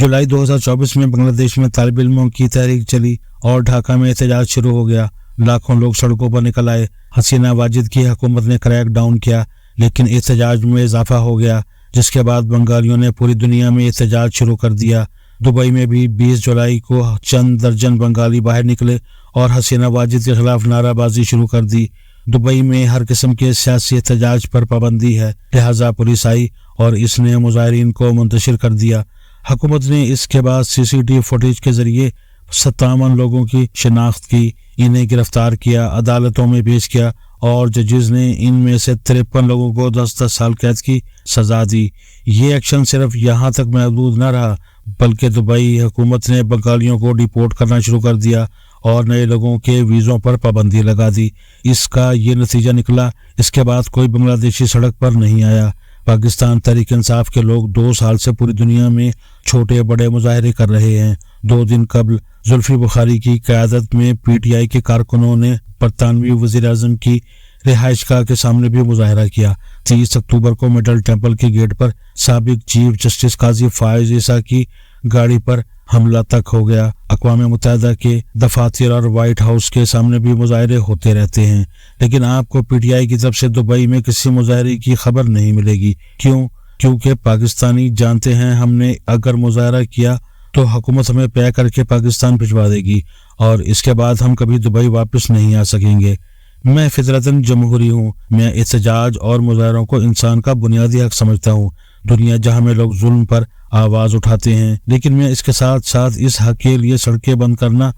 जुलाई 2024 में बांग्लादेश में तालिब इल्मों की तहरीक चली और ढाका में एहतजाज शुरू हो गया। लाखों लोग सड़कों पर निकल आए। हसीना वाजिद की हुकूमत ने क्रैक डाउन किया, लेकिन एहतजाज में इजाफा हो गया, जिसके बाद बंगालियों ने पूरी दुनिया में एहतजाज शुरू कर दिया। दुबई में भी 20 जुलाई को चंद दर्जन बंगाली बाहर निकले और हसीना वाजिद के खिलाफ नाराबाजी शुरू कर दी। दुबई में हर किस्म के सियासी एहतजाज पर पाबंदी है, लिहाजा पुलिस आई और इसने मुजाहिरीन को मुंतशिर कर दिया। हुकूमत ने इसके बाद CCTV फुटेज के जरिए 57 लोगों की शिनाख्त की, इन्हें गिरफ्तार किया, अदालतों में पेश किया और जजेस ने इनमें से 53 लोगों को 10-10 साल कैद की सजा दी। ये एक्शन सिर्फ यहाँ तक महदूद न रहा, बल्कि दुबई हुकूमत ने बंगालियों को डिपोर्ट करना शुरू कर दिया और नए लोगों के वीज़ों पर पाबंदी लगा दी। इसका ये नतीजा निकला, इसके बाद कोई बांग्लादेशी सड़क पर नहीं आया। पाकिस्तान तहरीक इंसाफ के लोग 2 साल से पूरी दुनिया में छोटे बड़े मुजाहरे कर रहे हैं। 2 दिन कबल जुल्फी बुखारी की क़यादत में PTI के कारकुनों ने बरतानवी वज़ीर आज़म की रिहाइशगाह के सामने भी मुजाहरा किया। 30 अक्टूबर को मिडल टेम्पल के गेट पर साबिक चीफ जस्टिस काजी फायज ईसा की गाड़ी पर हमला तक हो गया। अक़वाम मुत्तहिदा के दफातर और व्हाइट हाउस के सामने भी मुजाहरे होते रहते हैं, लेकिन आपको PTI की तरफ से दुबई में किसी मुजाहरे की खबर नहीं मिलेगी। क्यों? क्योंकि पाकिस्तानी जानते हैं हमने अगर मुजाहरा किया तो हुकूमत हमें पैक करके पाकिस्तान भिजवा देगी और इसके बाद हम कभी दुबई वापस नहीं आ सकेंगे। मैं फितरतन जमहूरी हूँ। मैं एहतजाज और मुजाहरों को इंसान का बुनियादी हक समझता हूँ। दुनिया जहाँ में लोग जुल्म पर आवाज़ उठाते हैं, लेकिन मैं इसके साथ साथ इस हक के लिए सड़कें बंद करना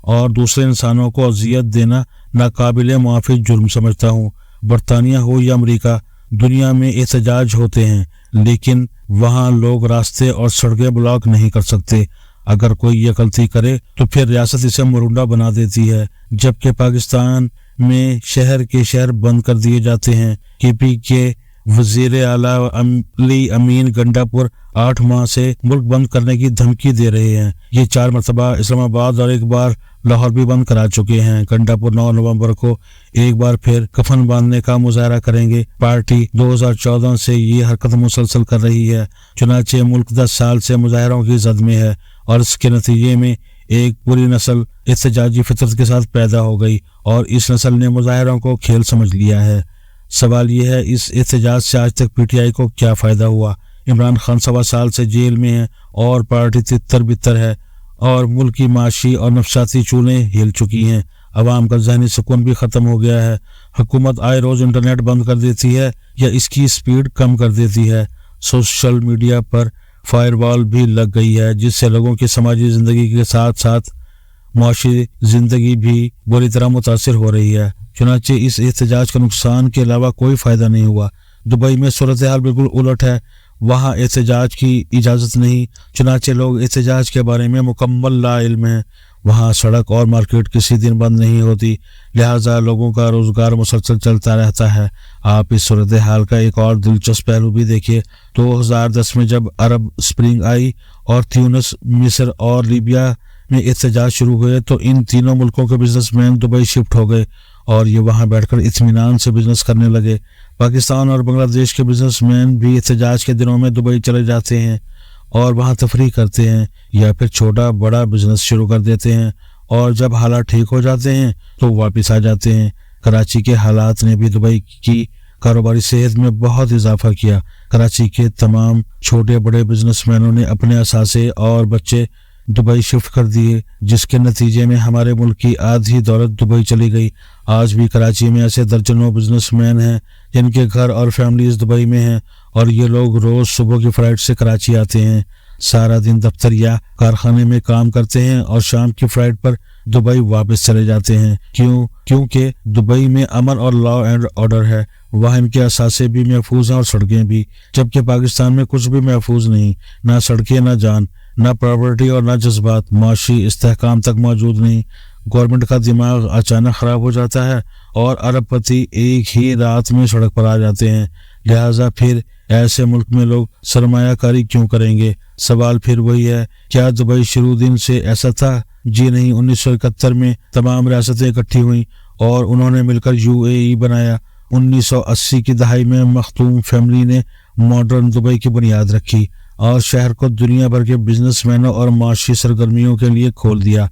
और दूसरे इंसानों को अजियत देना नाकाबिल मुआफ़ी जुर्म समझता हूँ। बरतानिया हो या अमरीका, दुनिया में एहतजाज होते हैं, लेकिन वहाँ लोग रास्ते और सड़कें ब्लॉक नहीं कर सकते। अगर कोई ये गलती करे तो फिर रियासत इसे मुरुंडा बना देती है, जबकि पाकिस्तान में शहर के शहर बंद कर दिए जाते हैं। KP के वजीर आला अली अमीन गंडापुर 8 माह से मुल्क बंद करने की धमकी दे रहे हैं। ये 4 मरतबा इस्लामाबाद और एक बार लाहौर भी बंद करा चुके हैं। गंडापुर 9 नवंबर को एक बार फिर कफन बांधने का मुजाहरा करेंगे। पार्टी 2014 से ये हरकत मुसलसल कर रही है। चुनाचे मुल्क 10 साल से मुजाहरों की जद में है और इसके नतीजे में एक पूरी नस्ल एहतजाजी फितरत के साथ पैदा हो गई और इस नस्ल ने मुजाहरों को खेल समझ लिया है। सवाल यह है, इस एहतजाज से आज तक PTI को क्या फ़ायदा हुआ? इमरान खान 1.25 साल से जेल में है और पार्टी तितर बितर है और मुल्क की माशी और नफसाती चूलें हिल चुकी हैं। अवाम का ज़हनी सुकून भी ख़त्म हो गया है। हुकूमत आए रोज़ इंटरनेट बंद कर देती है या इसकी स्पीड कम कर देती है। सोशल मीडिया पर फायरवॉल भी लग गई है, जिससे लोगों की समाजी ज़िंदगी के साथ साथ माशी ज़िंदगी भी बुरी तरह मुतासिर हो रही है। चुनाचे इस एहतजाज का नुकसान के अलावा कोई फ़ायदा नहीं हुआ। दुबई में सूरत हाल बिल्कुल उलट है, वहाँ एहतजाज की इजाज़त नहीं, चुनाचे लोग एहतजाज के बारे में मुकम्मल ला इल्म हैं। वहाँ सड़क और मार्केट किसी दिन बंद नहीं होती, लिहाजा लोगों का रोज़गार मुसलसल चलता रहता है। आप इस सूरत हाल का एक और दिलचस्प पहलू भी देखिए। 2010 में जब अरब स्प्रिंग आई और ट्यूनिस, मिस्र और लीबिया में एहतजाज शुरू हुए तो इन तीनों मुल्कों के बिजनेसमैन दुबई शिफ्ट हो गए और ये वहाँ बैठकर इत्मीनान से बिजनेस करने लगे। पाकिस्तान और बांग्लादेश के बिजनेसमैन भी एहतजाज के दिनों में दुबई चले जाते हैं और वहाँ तफरीह करते हैं या फिर छोटा बड़ा बिजनेस शुरू कर देते हैं और जब हालात ठीक हो जाते हैं तो वापस आ जाते हैं। कराची के हालात ने भी दुबई की कारोबारी सेहत में बहुत इजाफा किया। कराची के तमाम छोटे बड़े बिजनेसमैनों ने अपने असासे और बच्चे दुबई शिफ्ट कर दिए, जिसके नतीजे में हमारे मुल्क की आधी दौलत दुबई चली गई। आज भी कराची में ऐसे दर्जनों बिजनेसमैन हैं जिनके घर और फैमिलीज दुबई में हैं और ये लोग रोज़ सुबह की फ़्लाइट से कराची आते हैं, सारा दिन दफ्तर या कारखाने में काम करते हैं और शाम की फ़्लाइट पर दुबई वापस चले जाते हैं। क्यों? क्योंकि दुबई में अमन और लॉ एंड ऑर्डर है, वहाँ इनके असासे भी महफूज हैं और सड़कें भी, जबकि पाकिस्तान में कुछ भी महफूज नहीं, ना सड़कें, ना जान, ना प्रॉपर्टी और ना जज्बात। माशी इस्तेहकाम तक मौजूद नहीं। गवर्नमेंट का दिमाग अचानक ख़राब हो जाता है और अरबपति एक ही रात में सड़क पर आ जाते हैं। लिहाजा फिर ऐसे मुल्क में लोग सरमायाकारी क्यों करेंगे? सवाल फिर वही है, क्या दुबई शुरू दिन से ऐसा था? जी नहीं। 1971 में तमाम रियासतें इकट्ठी हुई और उन्होंने मिलकर UAE बनाया। 1980 की दहाई में मखदूम फैमिली ने मॉडर्न दुबई की बुनियाद रखी। اور شہر کو دنیا بھر کے بزنس مینوں اور معاشی سرگرمیوں کے لیے کھول دیا،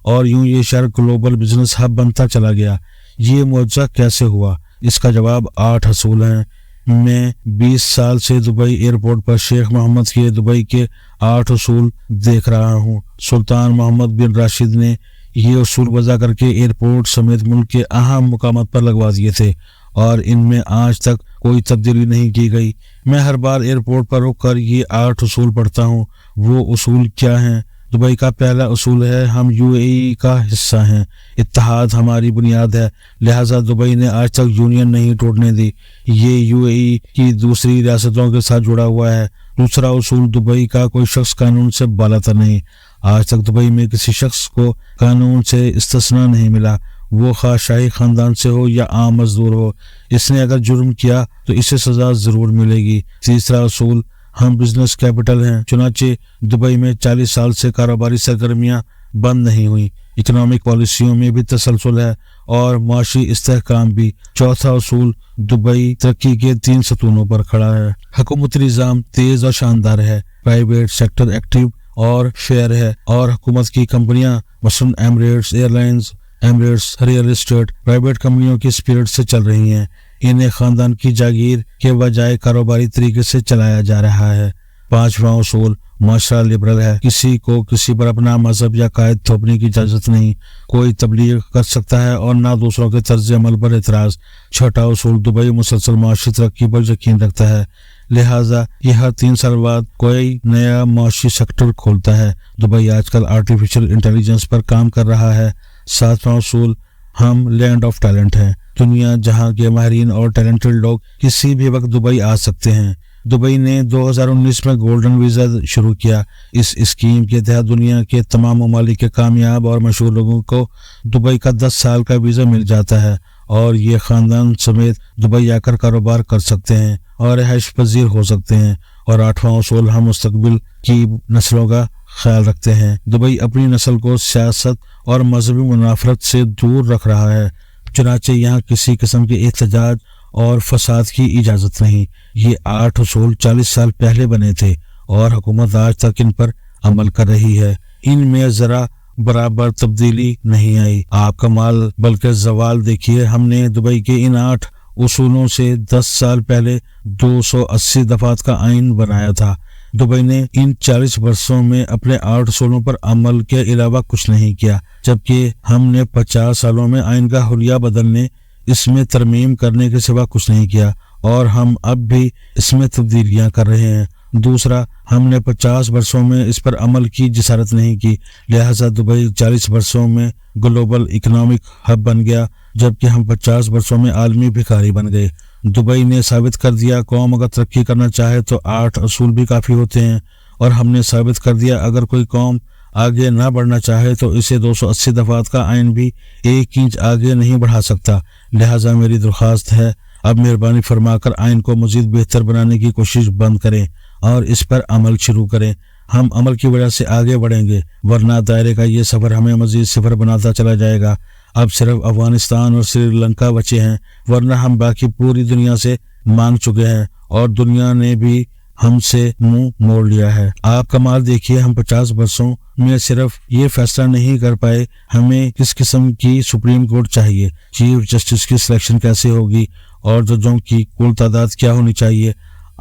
اور یوں یہ شہر گلوبل بزنس ہب بنتا چلا گیا۔ یہ معجزہ کیسے ہوا؟ اس کا جواب 8 اصول ہیں۔ میں 20 سال سے دبئی ایئرپورٹ پر شیخ محمد کے دبئی کے 8 اصول دیکھ رہا ہوں۔ سلطان محمد بن راشد نے یہ اصول وضع کر کے ایئرپورٹ سمیت ملک کے اہم مقامات پر لگوا دیے تھے، اور ان میں آج تک کوئی تبدیلی نہیں کی گئی۔ میں ہر بار ایئرپورٹ پر رک کر یہ 8 اصول پڑھتا ہوں۔ وہ اصول کیا ہیں؟ دبئی کا پہلا اصول ہے، ہم UAE کا حصہ ہیں، اتحاد ہماری بنیاد ہے، لہٰذا دبئی نے آج تک یونین نہیں ٹوٹنے دی، یہ UAE کی دوسری ریاستوں کے ساتھ جڑا ہوا ہے۔ دوسرا اصول، دبئی کا کوئی شخص قانون سے بالاتر نہیں، آج تک دبئی میں کسی شخص کو قانون سے استثناء نہیں ملا، وہ خواہ شاہی خاندان سے ہو یا عام مزدور ہو، اس نے اگر جرم کیا تو اسے سزا ضرور ملے گی۔ تیسرا اصول، ہم بزنس کیپٹل ہیں، چنانچہ دبئی میں 40 سال سے کاروباری سرگرمیاں بند نہیں ہوئیں، اکنامک پالیسیوں میں بھی تسلسل ہے اور معاشی استحکام بھی۔ چوتھا اصول، دبئی ترقی کے 3 ستونوں پر کھڑا ہے، حکومتی نظام تیز اور شاندار ہے، پرائیویٹ سیکٹر ایکٹیو اور فیئر ہے، اور حکومت کی کمپنیاں مثلاً Emirates airlines, Emirates real estate private کمپنیوں کی اسپرٹ سے چل رہی ہیں، انہیں خاندان کی جاگیر کے بجائے کاروباری طریقے سے چلایا جا رہا ہے۔ پانچواں اصول، معاشرہ لبرل ہے، کسی کو کسی پر اپنا مذہب یا قائد تھوپنے کی اجازت نہیں، کوئی تبلیغ کر سکتا ہے اور نہ دوسروں کے طرز عمل پر اعتراض۔ چھٹا اصول، دبئی مسلسل معاشی ترقی پر یقین رکھتا ہے، لہٰذا یہ ہر 3 سال بعد کوئی نیا معاشی سیکٹر کھولتا ہے۔ دبئی آج کل آرٹیفیشل انٹیلیجنس پر کام کر رہا ہے۔ ساتواں اصول، ہم لینڈ آف ٹیلنٹ ہیں، دنیا جہاں کے ماہرین اور ٹیلنٹڈ لوگ کسی بھی وقت دبئی آ سکتے ہیں۔ دبئی نے 2019 میں گولڈن ویزا شروع کیا۔ اس اسکیم کے تحت دنیا کے تمام ممالک کے کامیاب اور مشہور لوگوں کو دبئی کا 10 سال کا ویزا مل جاتا ہے، اور یہ خاندان سمیت دبئی آ کر کاروبار کر سکتے ہیں اور رہائش پذیر ہو سکتے ہیں۔ اور 8واں اصول، ہم مستقبل کی نسلوں کا خیال رکھتے ہیں، دبئی اپنی نسل کو سیاست اور مذہبی منافرت سے دور رکھ رہا ہے، چنانچہ یہاں کسی قسم کے احتجاج اور فساد کی اجازت نہیں۔ یہ 8 اصول 40 سال پہلے بنے تھے اور حکومت آج تک ان پر عمل کر رہی ہے، ان میں ذرا برابر تبدیلی نہیں آئی۔ آپ کا مال بلکہ زوال دیکھیے۔ ہم نے دبئی کے ان 8 اصولوں سے 10 سال پہلے 280 دفعات کا آئین بنایا تھا۔ دبئی نے ان 40 برسوں میں اپنے 8 اصولوں پر عمل کے علاوہ کچھ نہیں کیا، جبکہ ہم نے 50 سالوں میں آئین کا حلیہ بدلنے، اس میں ترمیم کرنے کے سوا کچھ نہیں کیا، اور ہم اب بھی اس میں تبدیلیاں کر رہے ہیں۔ دوسرا، ہم نے 50 برسوں میں اس پر عمل کی جسارت نہیں کی، لہٰذا دبئی 40 برسوں میں گلوبل اکنامک ہب بن گیا، جبکہ ہم 50 برسوں میں عالمی بھکاری بن گئے۔ دبئی نے ثابت کر دیا قوم اگر ترقی کرنا چاہے تو 8 اصول بھی کافی ہوتے ہیں، اور ہم نے ثابت کر دیا اگر کوئی قوم آگے نہ بڑھنا چاہے تو اسے 280 دفعات کا آئین بھی 1 انچ آگے نہیں بڑھا سکتا۔ لہٰذا میری درخواست ہے، اب مہربانی فرما کر آئین کو مزید بہتر بنانے کی کوشش بند کریں اور اس پر عمل شروع کریں۔ ہم عمل کی وجہ سے آگے بڑھیں گے، ورنہ دائرے کا یہ سفر ہمیں مزید صفر بناتا چلا جائے گا۔ اب صرف افغانستان اور سری لنکا بچے ہیں، ورنہ ہم باقی پوری دنیا سے مانگ چکے ہیں، اور دنیا نے بھی ہم سے منہ موڑ لیا ہے۔ آپ کمال دیکھیے، ہم 50 برسوں میں صرف یہ فیصلہ نہیں کر پائے ہمیں کس قسم کی سپریم کورٹ چاہیے، چیف جسٹس کی سلیکشن کیسے ہوگی، اور ججوں کی کل تعداد کیا ہونی چاہیے،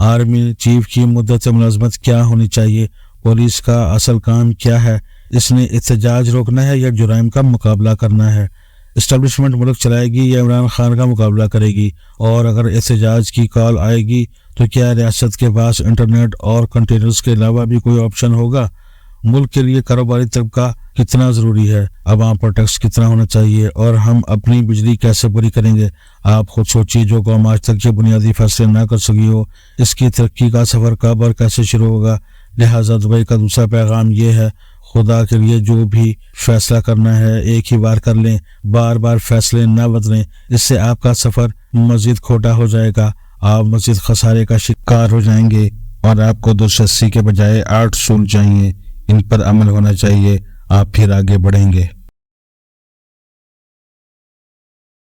آرمی چیف کی مدت ملازمت کیا ہونی چاہیے، پولیس کا اصل کام کیا ہے، اس نے احتجاج روکنا ہے یا جرائم کا مقابلہ کرنا ہے، اسٹیبلشمنٹ ملک چلائے گی یا عمران خان کا مقابلہ کرے گی، اور اگر احتجاج کی کال آئے گی تو کیا ریاست کے پاس انٹرنیٹ اور کنٹینرز کے علاوہ بھی کوئی آپشن ہوگا؟ ملک کے لیے کاروباری طبقہ کتنا ضروری ہے، عوام پر ٹیکس کتنا ہونا چاہیے، اور ہم اپنی بجلی کیسے پوری کریں گے؟ آپ خود سوچیے، جو قوم آج تک یہ بنیادی فیصلے نہ کر سکی ہو، اس کی ترقی کا سفر کب اور کیسے شروع ہوگا؟ لہٰذا دبئی کا دوسرا پیغام یہ ہے، خدا کے لیے جو بھی فیصلہ کرنا ہے ایک ہی بار کر لیں، بار بار فیصلے نہ بدلیں، اس سے آپ کا سفر مزید کھوٹا ہو جائے گا، آپ مزید خسارے کا شکار ہو جائیں گے، اور آپ کو 280 کے بجائے 8 اصول چاہیے، ان پر عمل ہونا چاہیے، آپ پھر آگے بڑھیں گے۔